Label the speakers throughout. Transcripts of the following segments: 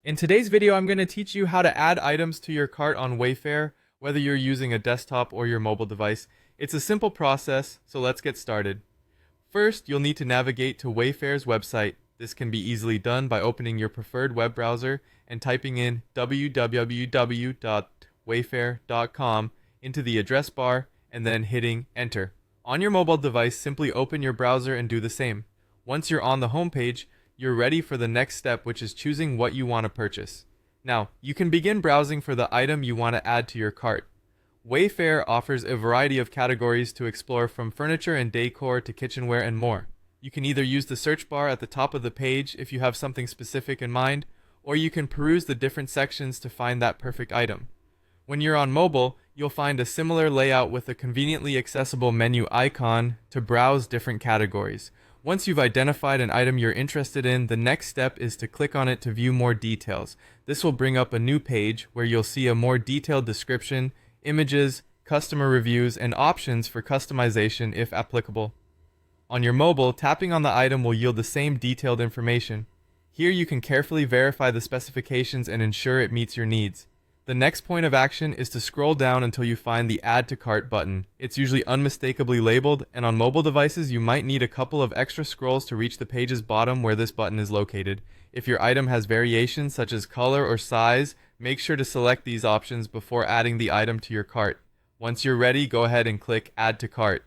Speaker 1: In today's video, I'm going to teach you how to add items to your cart on Wayfair, whether you're using a desktop or your mobile device. It's a simple process, so let's get started. First, you'll need to navigate to Wayfair's website. This can be easily done by opening your preferred web browser and typing in www.wayfair.com into the address bar and then hitting enter. On your mobile device, simply open your browser and do the same. Once you're on the home page, you're ready for the next step, which is choosing what you want to purchase. Now, you can begin browsing for the item you want to add to your cart. Wayfair offers a variety of categories to explore, from furniture and decor to kitchenware and more. You can either use the search bar at the top of the page if you have something specific in mind, or you can peruse the different sections to find that perfect item. When you're on mobile, you'll find a similar layout with a conveniently accessible menu icon to browse different categories. Once you've identified an item you're interested in, the next step is to click on it to view more details. This will bring up a new page where you'll see a more detailed description, images, customer reviews, and options for customization if applicable. On your mobile, tapping on the item will yield the same detailed information. Here you can carefully verify the specifications and ensure it meets your needs. The next point of action is to scroll down until you find the Add to Cart button. It's usually unmistakably labeled, and on mobile devices you might need a couple of extra scrolls to reach the page's bottom where this button is located. If your item has variations such as color or size, make sure to select these options before adding the item to your cart. Once you're ready, go ahead and click Add to Cart.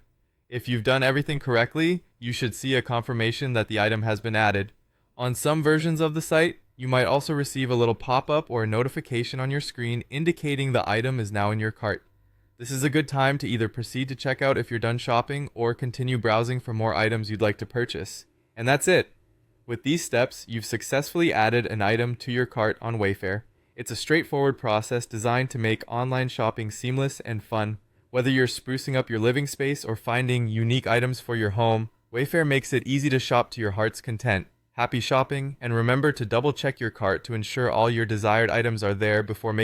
Speaker 1: If you've done everything correctly, you should see a confirmation that the item has been added. On some versions of the site, you might also receive a little pop-up or a notification on your screen indicating the item is now in your cart. This is a good time to either proceed to checkout if you're done shopping or continue browsing for more items you'd like to purchase. And that's it! With these steps, you've successfully added an item to your cart on Wayfair. It's a straightforward process designed to make online shopping seamless and fun. Whether you're sprucing up your living space or finding unique items for your home, Wayfair makes it easy to shop to your heart's content. Happy shopping, and remember to double check your cart to ensure all your desired items are there before making